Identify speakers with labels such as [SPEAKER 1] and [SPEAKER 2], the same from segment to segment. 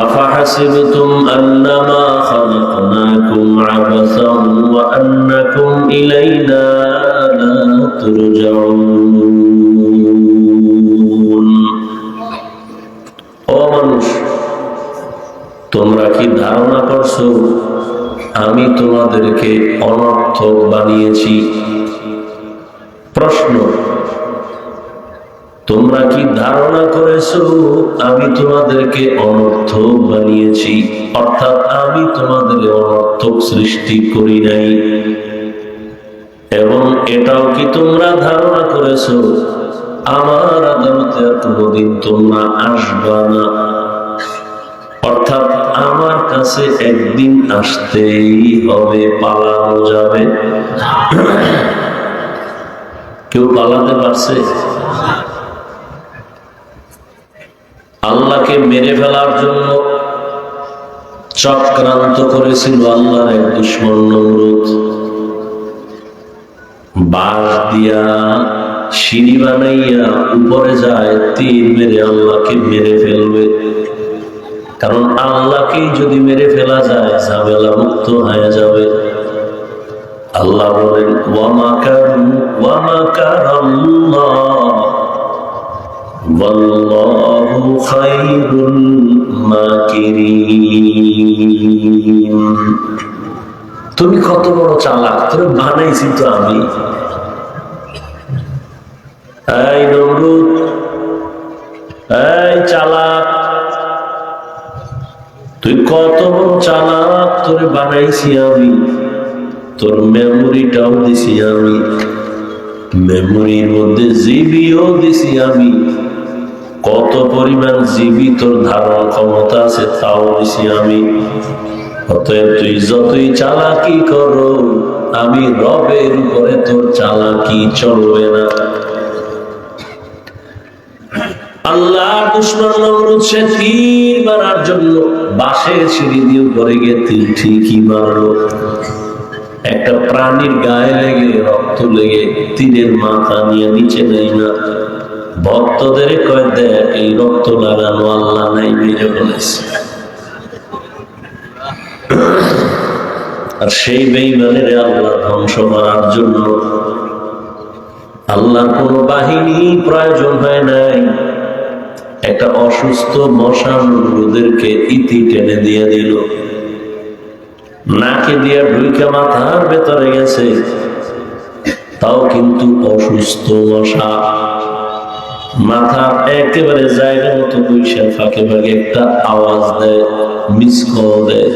[SPEAKER 1] أفحسبتم أنما خلقناكم عبثا وأنكم إلينا لا ترجعون ও মানুষ, তোমরা কি ধারণা করছো আমি তোমাদেরকে অনর্থক বানিয়েছি? প্রশ্ন, তোমরা কি ধারণা করেছো আমি তোমাদেরকে অনর্থক বানিয়েছি? অর্থাৎ আমি তোমাদের অনর্থক সৃষ্টি করি নাই। এবং এটাও কি তোমরা ধারণা করেছো আমার আদালতে আর কোনোদিন তোমরা আসবা না? অর্থাৎ আমার কাছে একদিন আসতেই হবে, পালানো যাবে? কেউ পালাতে পারছে? আল্লাহকে মেরে ফেলার জন্য চক্রান্ত করেছিল আল্লাহর এক দুশমন নমরুদ। বাঁশ দিয়া সিঁড়ি বানাইয়া উপরে যায়, তীর মেরে আল্লাহকে মেরে ফেলবে। কারণ আল্লাহকেই যদি মেরে ফেলা যায় ঝামেলা মুক্ত হয়ে যাবে। আল্লাহ বলেন ওয়া মাকারাল্লাহ ওয়াল্লাহু খায়রুল মাকিরিন। তুমি কত বড় চালাক, তোরে বানাইছি তো আমি। এই নমরুদ, এই চালাক, তুই কত বড় চালাক, তোরে বানাইছি আমি। তোর মেমোরিটাও দিছি আমি, মেমোরির মধ্যে জিবিও দিছি আমি। কত পরিমাণ জিবি তোর ধারণ ক্ষমতা আছে তাও দিছি আমি। অতএব তুই যতই চালাকি করো, আমি রবের উপরে তোর চালাকি চলবে না। আল্লাহ দুশমন নমরুদ সে তীর মারার জন্য বাঁশের সিঁড়ি দিয়ে উপরে গিয়ে তীর ঠিকই মারলো। একটা প্রাণীর গায়ে লেগে রক্ত লেগে তীরের মাথা নিয়ে নিচে নেই না। ভক্তদের কয়, দেখ এই রক্ত লাগানো আল্লাহ নাই, মেরে বলেছে। আর সেই বেঈমানের আল্লাহ ধ্বংস করার জন্য আল্লাহর কোন বাহিনী প্রয়োজন হয় নাই। একটা অসুস্থ মশা নমরুদেরকে ইতি টেনে দিয়ে দিল, নাকে দিয়ে ঢুইকা মাথার ভেতরে গেছে। তাও কিন্তু অসুস্থ মশা মাথা একেবারে জায়গা মতো বৈশাল ফাঁকে ফাঁকে একটা আওয়াজ দেয়, মিস কল দেয়।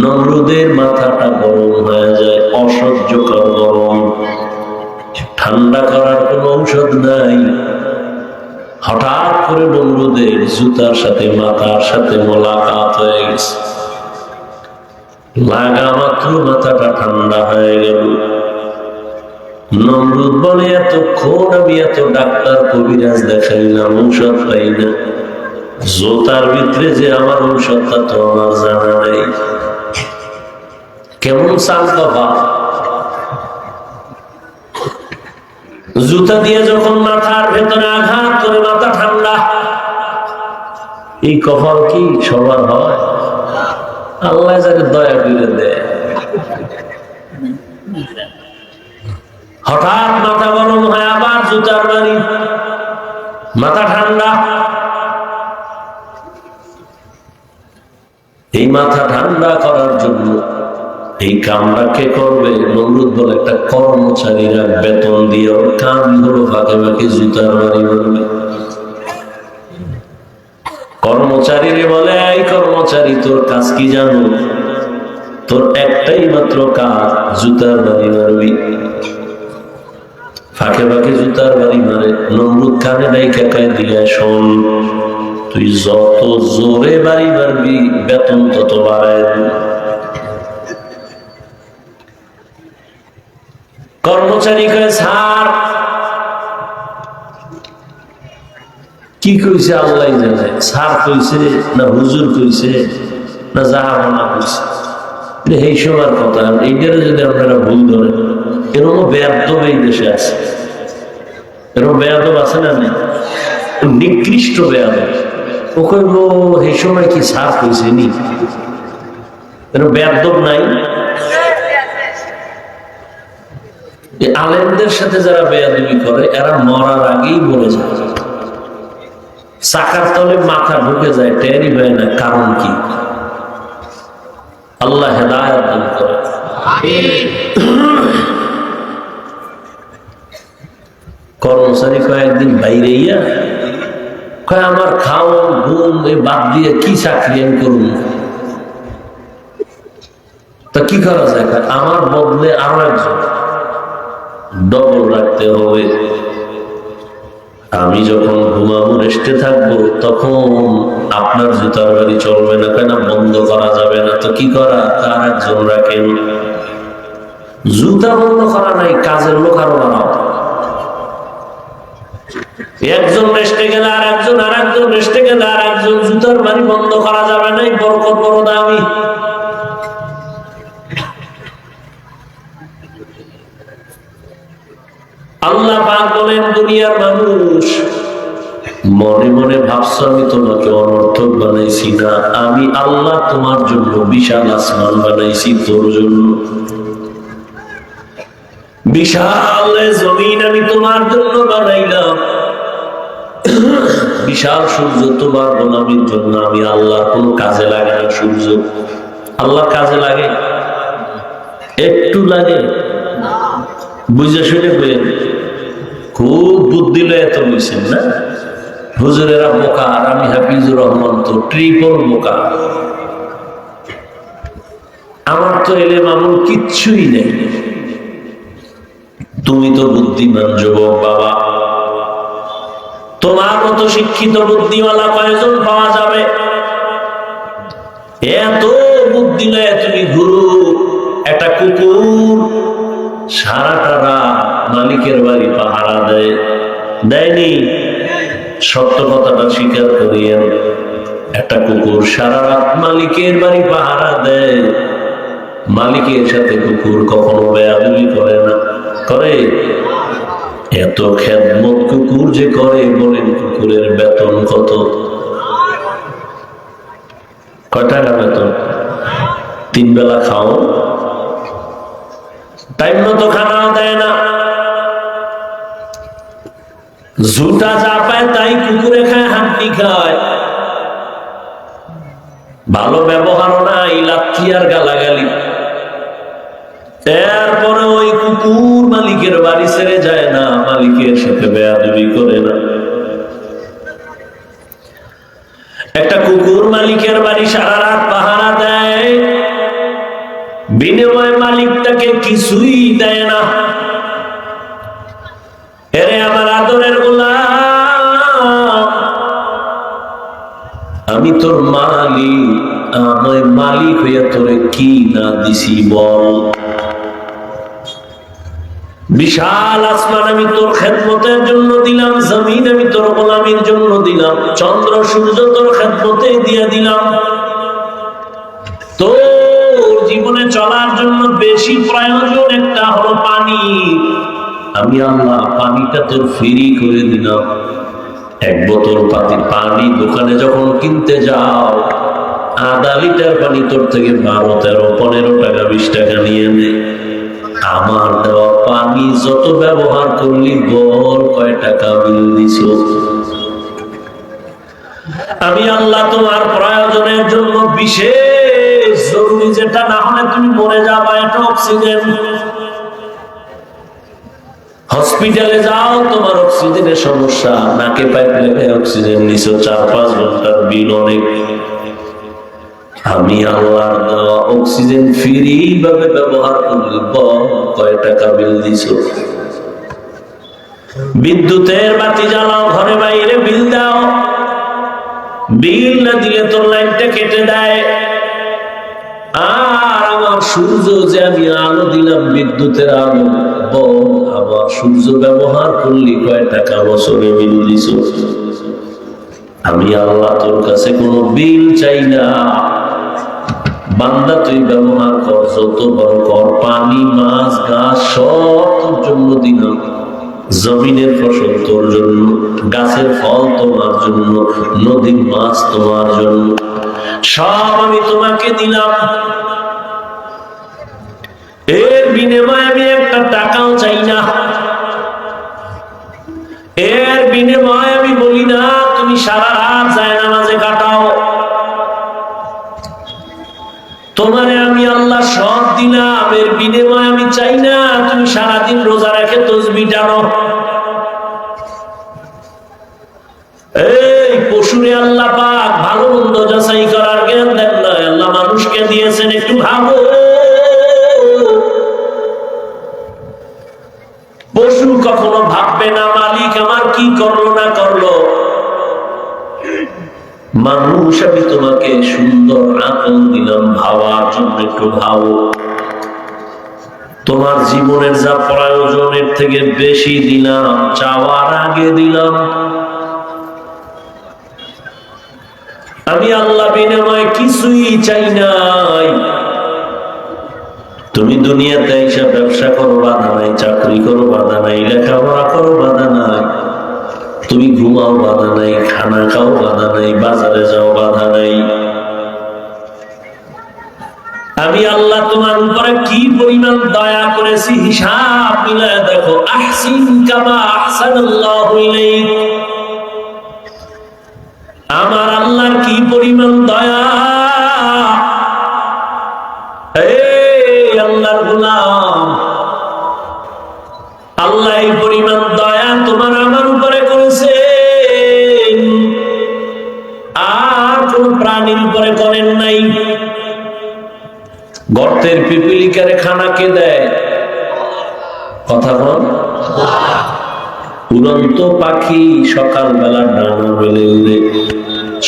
[SPEAKER 1] নমরুদের মাথাটা গরম হয়ে যায়, অসহ্যকর গরম। ঠান্ডা করার কোন ঔষধ নাই। হঠাৎ করে নমরুদের জুতার সাথে মাথার সাথে মোলাকাত হয়ে গেছে। লাগা মাত্র মাথাটা ঠান্ডা হয়ে গেল। নমরুদ বলে, এতক্ষণ আমি এত ডাক্তার কবিরাজ দেখাইলাম, ঔষধ পাই না। জুতার ভিতরে যে আমার ঔষধটা তো আমার জানা নাই। কেমন চাল বাবা, জুতা দিয়ে যখন মাথার ভেতরে আঘাত করে মাথা ঠান্ডা। এই কপাল কি সবার হয়? আল্লাহ যাকে দয়া করে দেয়। হঠাৎ মাথা গরম হয়, আবার জুতার বাড়ি, মাথা ঠান্ডা। এই মাথা ঠান্ডা করার জন্য এই কামটা কে করবে? নমরুদ বলে, একটা কর্মচারীরা বেতন দিয়ে ওর কাম হলো ফাঁকে ফাঁকে জুতার বাড়ি মারবে। কর্মচারীরে বলে, এই কর্মচারী তোর কাজ কি জানো? তোর একটাই মাত্র কাজ, জুতার বাড়ি মারবি। ফাঁকে ফাঁকে জুতার বাড়ি মারে। নমরুদ কানে ডাইকা কয় দিয়ে, শোন, তুই যত জোরে বাড়ি মারবি বেতন তত বাড়ায়। কর্মচারী কয়, স্যার কি কইছে আল্লাহ জানে। স্যার কইছে না হুজুর কইছে না জাহাবনা কইছে, এই সময়ের কথা। এইটারে যদি আপনারা ভুল ধরেন, এরকম বেয়াদব এই দেশে আছে। এরকম বেয়াদব আছে না নেই? নিকৃষ্ট বেয়াদব। ও কইব এই সময় কি সাফ হয়েছে নি, বেদব নাই। আলেমদের সাথে যারা বেয়াদবি করে এরা মরার আগেই বলে যায়, চাকার তলে মাথা ঢুকে যায়, টেরই হয় না কারণ কি। আল্লাহ হেদায়েত দান করে। কর্মচারী কয়েকদিন বাইরে ইয়া কয় আমার খাওয়া ঘুম বাদ দিয়ে কি চাকরি আমি করুন, তা কি করা যায়? আমার বদলে আরো একজন ডবল রাখতে হবে। আমি যখন ঘুমাবো রেস্টে থাকবো তখন আপনার জুতার বাড়ি চলবে না, কেন বন্ধ করা যাবে না, তো কি করা? তার একজন রাখেন। জুতা বন্ধ করা নাই, কাজের লোক আরো বানাও। একজন রেস্টে গেলে আর একজন, আর একজন রেস্টে গেলে আর একজন, জুতার বাড়ি বন্ধ করা যাবে না। বরকত বড় দামি। আল্লাহ পাক বলেন, দুনিয়ার মানুষ মনে মনে ভাবছো আমি তোমাকে অনর্থক বানাইছি না, আমি আল্লাহ তোমার জন্য বিশাল আসমান বানাইছি, তোর জন্য বিশাল জমিন আমি তোমার জন্য বানাইলাম, বিশাল সূর্য তোমার গোলামীর জন্য। আমি আল্লাহ কোন কাজে লাগে না। সূর্য আল্লাহ কাজে লাগে? একটু লাগে? বুঝে শুনে বলেন, খুব বুদ্ধি লয়ে এত বুঝছেন না। হুজুরেরা বোকা আর আমি হাফিজুর রহমান তো ট্রিপল বোকা। আমার তো এলেম আমল কিচ্ছুই নেই। তুমি তো বুদ্ধিমান যুবক বাবা, তোমার মতো শিক্ষিত বুদ্ধিওয়ালা কয়জন পাওয়া যাবে? এত বুদ্ধি লয়ে তুমি গুরু। একটা কুকুর সারাটা রাত মালিকের বাড়ি পাহারা দেয়, দেয়নি? সত্য কথাটা স্বীকার করিয়েন। একটা কুকুর সারা রাত মালিকের বাড়ি পাহারা দেয়, মালিকের সাথে কুকুর কখনো বেয়াদবি করে না, করে? এত খেদমত কুকুর যে করে, বলেন কুকুরের বেতন কত? কয় টাকা বেতন? 3 বেলা খাও, টাইম মতো খানাও দেয় না। ঝুটা যা পায় তাই কুকুরে খায়, হাড্ডি খায়। ভালো ব্যবহার নাই, লাথি আর গালাগালি। এরপরে ওই কুকুর মালিকের বাড়ি ছেড়ে যায় না, মালিকের সাথে বেয়াদবি করে না। একটা কুকুর মালিকের বাড়ি সারা রাত পাহারা দেয়, বিনিময়ে মালিক তাকে কিছুই দেয় না। এরে আমার আদরের গোলাম, আমি তোর মালিক, আমার মালিক হইয়া তোরে কি না দিছি বল? বিশাল আসমান আমি তোর খেদমতের জন্য দিলাম, জমিন আমি তোর গোলামির জন্য দিলাম, চন্দ্র সূর্য তোর খেদমতে দিয়ে দিলাম। তোর জীবনে চলার জন্য বেশি প্রয়োজন একটা হলো পানি। আমি আল্লাহ পানিটা তোর ফ্রি করে দিলাম। 1 বোতল পানি দোকানে যখন কিনতে যাও, আধা লিটার পানি তোর থেকে 12, 13, 15 টাকা 20 টাকা নিয়ে নে। আমার দেওয়া পানি যত ব্যবহার করলি বল কয় টাকা বিল দিছ? আমি আল্লাহ তোমার প্রয়োজনের জন্য বিশেষ জরুরি, যেটা না হলে তুমি মরে যাবা, এটা অক্সিজেন। হসপিটালে যাও, তোমার অক্সিজেনের সমস্যা, নাকে পাইপ লেগে অক্সিজেন নিছো, 4-5 ঘন্টার বিল অনেক। আমি আল্লাহর দেওয়া অক্সিজেন ফ্রি ভাবে ব্যবহার করলি বল কয় টাকা বিল দিছো? বিদ্যুতের বাতি জ্বালাও, ঘরে বাইরে বিল দাও, বিল না দিলে তোর লাইনটা কেটে দেয়। আর আমার সূর্য যে আমি আলো দিলাম, বিদ্যুতের আলো, বল আমার সূর্য ব্যবহার করলি কয় টাকা বছরে বিল দিছো? আমি আল্লাহ তোর কাছে কোনো বিল চাই না, বান্দা তুই ব্যবহার কর, যত বড় কর, পানি মাছ ঘাস সব তোর জন্য দিলাম। জমিনের ফসল তোর জন্য, গাছের ফল তোমার জন্য, নদীর মাছ তোমার জন্য, সব আমি তোমাকে দিলাম। এর বিনিময়ে আমি একটা টাকাও চাই না। এর বিনিময়ে আমি বলি না তুমি সারা রাত জায়নামাজে কাটাও। তোমারে আমি আল্লাহ সব দিলাম, এর বিনিময়ে আমি চাই না তুমি সারাদিন রোজা রেখে তসবিহ টানো। এই পশুরে আল্লাহ পাক ভালো মন্দ যাচাই করার জ্ঞান দেন না, আল্লাহ মানুষকে দিয়েছেন। একটু ভাবো, পশু কখনো ভাববে না মালিক আমার কি করলো না করলো। মানুষ আমি তোমাকে সুন্দর আকল দিলাম ভাবার জন্য, একটু ভাবো। তোমার জীবনের যা প্রয়োজনের থেকে বেশি দিলাম, চাওয়ার আগে দিলাম। আমি আল্লাহ বিনিময়ে কিছুই চাই নাই। তুমি দুনিয়াতে এসে ব্যবসা করো বাধা নাই, চাকরি করো বাধা নাই, লেখাপড়া করো বাধা নাই, তুমি ঘুমাও বাধা নাই, খানা খাও বাধা নাই, বাজারে যাও বাধা নাই। আমি আল্লাহ তোমার উপরে কি পরিমাণ দয়া করেছি হিসাব মিলায় দেখো। আহসিন কামা আহসানাল্লাহু ইলাইক। আমার আল্লাহর কি পরিমাণ দয়া। এই আল্লাহর গোলাম, আল্লাহ এই পরিমাণ দয়া তোমার আমার উপরে করেছেন, আর কোন প্রাণীর উপরে করেন নাই। গর্তের পিপিলিকারে খানা কে দেয়? কথা বল। উড়ন্ত পাখি সকালবেলা ডানা মেলে উড়ে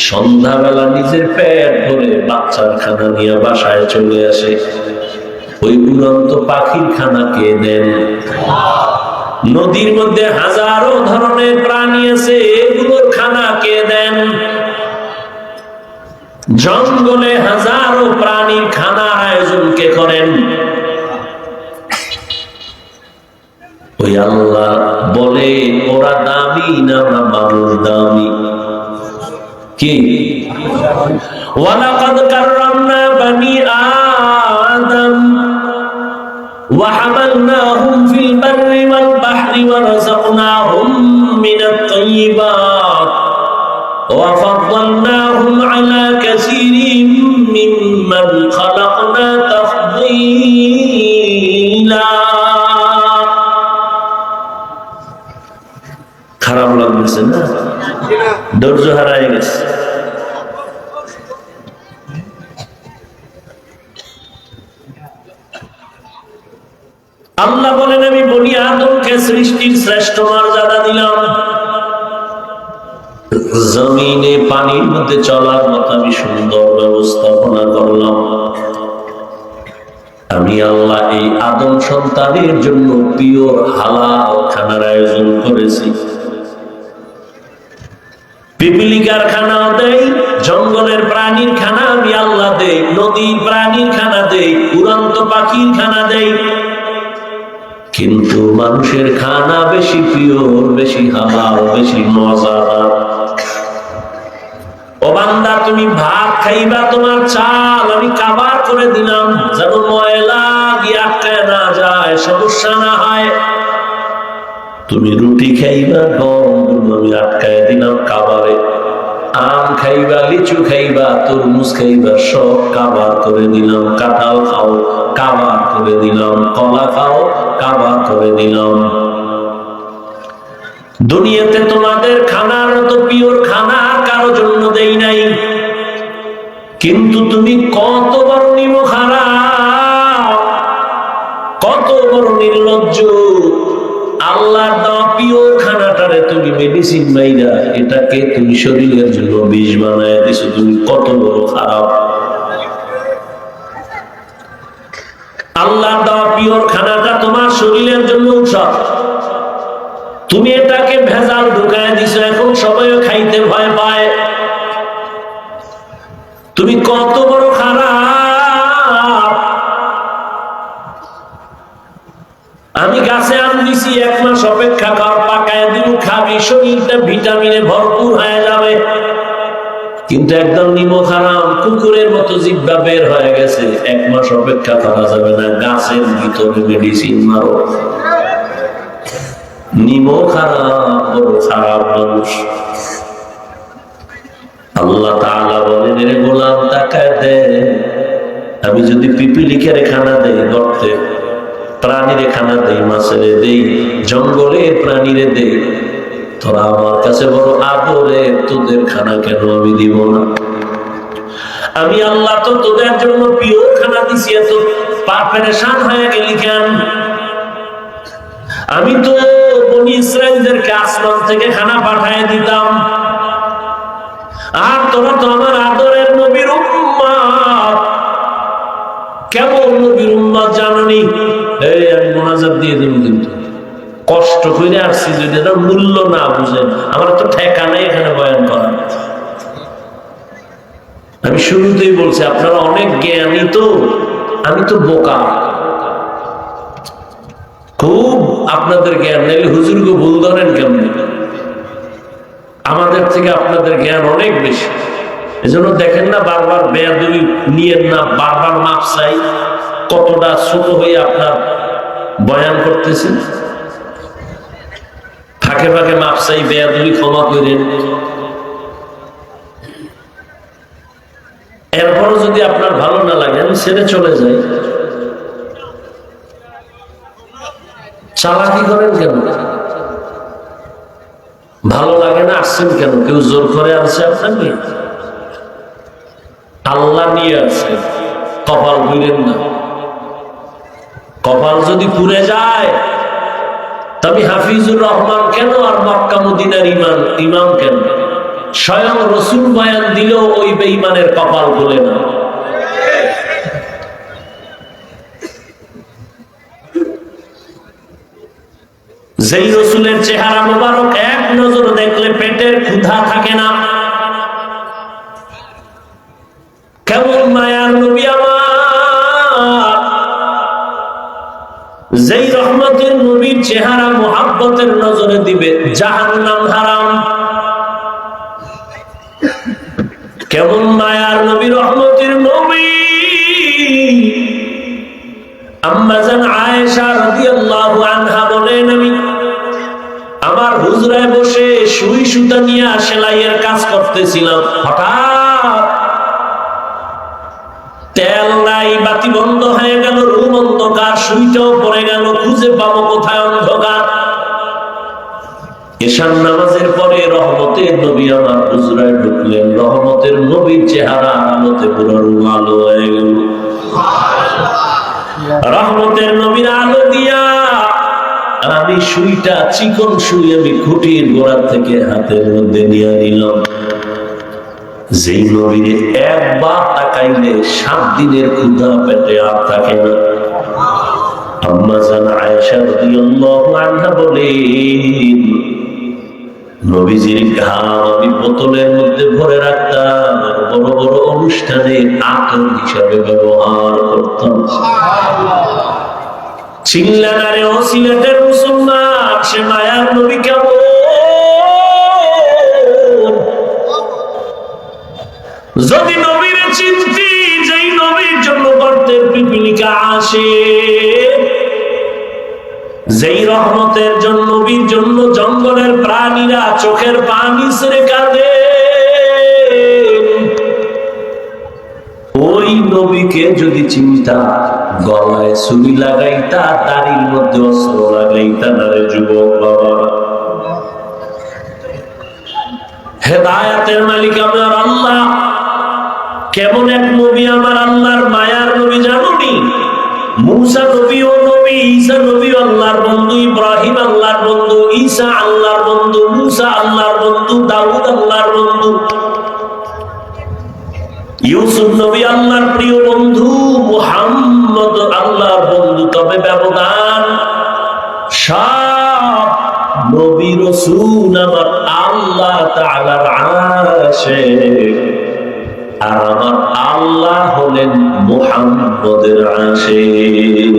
[SPEAKER 1] সন্ধ্যাবেলা নিজের পেট ভরে বাচ্চার খানা নিয়ে বাসায় চলে আসে। ওই উড়ন্ত পাখির খানা কে দেন? নদীর মধ্যে হাজারো ধরনের প্রাণী আছে, এগুলোর খানা কে দেন? জঙ্গলে হাজারো প্রাণীর খানার আয়োজন কে করেন? ওই আল্লাহ বলে ওরা দামি না আমরা মানুষ দামি? কি ওয়ালাকাদ কাররামনা বানি আদম ওয়া হামালনাহুম ফিল বাররি ওয়াল বাহরি ওয়া রাযাকনাহুম মিনাত তাইয়্যিবাত ওয়া ফাদ্দালনাহুম আলা কাসীরিম মিম্মান খালাকনা তাফদীলা। খারাপ লাগছে না? ধৈর্য হারায় গেছে। আল্লাহ বলেন আমি বনি আদমকে সৃষ্টির শ্রেষ্ঠ মর্যাদা দিলাম। জমিনে পানির মধ্যে চলার মতো আমি সুন্দর ব্যবস্থাপনা করলাম। আমি আল্লাহ এই আদম সন্তানের জন্য পিওর হালাল খানার আয়োজন করেছি। পিপিলিকার খানাও দেই, জঙ্গলের প্রাণীর খানা আমি আল্লাহ দেই, নদীর প্রাণীর খানা দেই, উড়ন্ত পাখির খানা দেই। কিন্তু মানুষের খানা বেশি পিওর, বেশি হালাল, বেশি মজাদার। ও বান্দা তুমি ভাত খাইবা, তোমার চাল আমি কাবার করে দিলাম যেন ময়লা গিয়ে আটকায় না যায়, সমস্যা না হয়। তুমি রুটি খাইবা, গম আমি আটকায় দিলাম কাবারে। আম খাইবা, লিচু খাইবা, তরমুজ খাইবা, সব কাবার করে দিলাম। কাঁঠাল খাও, কাবার করে দিলাম। কলা খাও, কাবার করে দিলাম। দুনিয়াতে তোমাদের খানার মতো পিওর খানা কারো জন্য দেই নাই। কিন্তু তুমি কত বড় নিমখারাপ, কত বড় নির্লজ্জ। আল্লাহর দেওয়া পিওর খানাটারে তুমি মেডিসিন মাইরা এটাকে তুমি শরীরের জন্য বিষ বানায় দিছো। তুমি কত বড় খারাপ। আল্লাহর দেওয়া পিওর খানাটা তোমার শরীরের জন্য ঔষধ, তুমি এটাকে ভেজাল ঢুকায় দিছো। এখন সবাইও খাইতে ভয় পায়। তুমি কত বড় খারাপ। আমি গাছে আম দিছি, দিছি 1 মাস অপেক্ষা কর, পাকায় দিব, খাবি, শরীরটা ভিটামিনে ভরপুর হয়ে যাবে। কিন্তু একদম নিমখ হারাম, কুকুরের মতো জিহ্বা বের হয়ে গেছে, 1 মাস অপেক্ষা করা যাবে না, গাছের ভিতরে মেডিসিন মারো। নিমখ হারাম, বড় খারাপ মানুষ। আল্লাহ তাআলা বলেন, রে গোলাম তাকায় দে, আমি যদি পিপিলিকের খানা দেই, গর্তে প্রাণীরে খানা দেই, মাছের দেই, জঙ্গলের প্রাণীরে দেই, তোরা আমার কাছে বড় আদরে, তোদের খানা কেন আমি দিব না? আমি আল্লাহ তো তোদের জন্য পিওর খানা দিছি, এত পেরেশান হয়ে গেলি কেন? আমি তো বনি ইসরাইলদেরকে আসমান থেকে খানা পাঠিয়ে দিতাম, আর তোরা তো আমার আদরের নবীর উম্মত। কেমন নবীর উম্মত জাননি? এই আমি মোনাজাত দিয়ে দেব, কিন্তু কষ্ট করে আসছি, যদি এটার মূল্য না বুঝেন, আমার তো ঠেকা নেই এখানে বয়ান করা। আমি শুরুতেই বলছি আপনারা অনেক জ্ঞানী, তো আমি তো বোকা, খুব আপনাদের জ্ঞান নেই, হুজুরকে ভুল ধরেন কেমন? আমাদের থেকে আপনাদের জ্ঞান অনেক বেশি। এজন্য দেখেন না, বারবার বেয়াদবি নিয়েন না, বারবার মাপ চাই। কতটা ছোট হয়ে আপনার বয়ান করতেছেন, ফাঁকে ফাঁকে মাপ চাই, বেয়াদবি ক্ষমা করেন। এরপরও যদি আপনার ভালো না লাগে, আমি ছেড়ে চলে যাই। চালাকি করেন কেন? ভালো লাগে না, আসছেন কেন? কেউ জোর করে আনছে আপনাকে? আল্লাহ নিয়ে আসছে, কপাল ঘুরেন না। কপাল যদি পুড়ে যায়, তবে হাফিজুর রহমান কেন আর মক্কা মদিনার ইমাম কেন? স্বয়ং রসুল বয়ান দিলেও ওই বেঈমানের কপাল খুলে না। যেই রসুলের চেহারা মোবারক এক নজর দেখলে পেটের ক্ষুধা থাকে না, কেমন মায়ার নবী আমার! যেই রহমতের নবীর চেহারা মুহাব্বতের নজরে দিবে, জাহান্নাম হারাম। কেমন মায়ার নবী, রহমতের নবী! আম্মা জান আয়েশা রাদিয়াল্লাহু আনহা বলেন, আমি আমার হুজরায় বসে সুই সুতা নিয়ে সেলাইয়ের কাজ করতেছিলাম, হঠাৎ তেল নাই, বাতি বন্ধ হয়ে গেল, রুম অন্ধকার, সুইটাও পড়ে গেল, খুঁজে পাবো কোথায়? অন্ধকার। এশার নামাজের পরে রহমতের নবী আমার হুজরায় ঢুকলেন, রহমতের নবীর চেহারা আলোতে পুরো আলো হয়ে গেল। রহমতের নবীর আলো দিয়া আমি সুইটা, চিকন সুই, আমি খুঁটির গোড়ার থেকে হাতের মধ্যে নিয়ে নিলাম। যেই নবীরে একবার তাকাইলে 7 দিনের ক্ষুধা পেটে আর থাকে না। আম্মা জান আয়েশা রাদিয়াল্লাহু আনহা বলেন, নবীজির ঘাম আমি বোতলের মধ্যে ভরে রাখতাম, বড় বড় অনুষ্ঠানে আতর হিসাবে ব্যবহার করতাম। চিল্লানারে ও সিলেটের মুসলমান, সে মায়ার নবী কেমন! যদি নবীরে চিনতি, যেই নবীর জন্য গর্তের পিপিলিকা আসে, যেই রহমতের জন্য, নবীর জন্য জঙ্গলের প্রাণীরা চোখের পানি ছেড়ে কাঁদে, ওই নবীকে যদি চিন্তা, গলায় ছুরি লাগাইতা, দাড়ির মধ্যে অস্ত্র লাগাইতা না রে যুবক বাবা। হেদায়েতের মালিক আমার আল্লাহ, কেমন এক নবী আমার আল্লাহর মায়ার নবী জানুনি? মুসা নবী ও নবী, ঈসা নবী আল্লাহর বন্ধু, ইব্রাহিম আল্লাহর বন্ধু, ঈসা আল্লাহর বন্ধু, মুসা আল্লাহর বন্ধু, দাউদ আল্লাহর বন্ধু, ইউসুফ নবী আল্লাহর প্রিয় বন্ধু, মুহাম্মদ আল্লাহর বন্ধু। তবে ব্যবধান, সব নবী রাসূল আমার আল্লাহ তাআলার আশিক, আর আমার আল্লাহ হলেন মুহাম্মদের আশিক।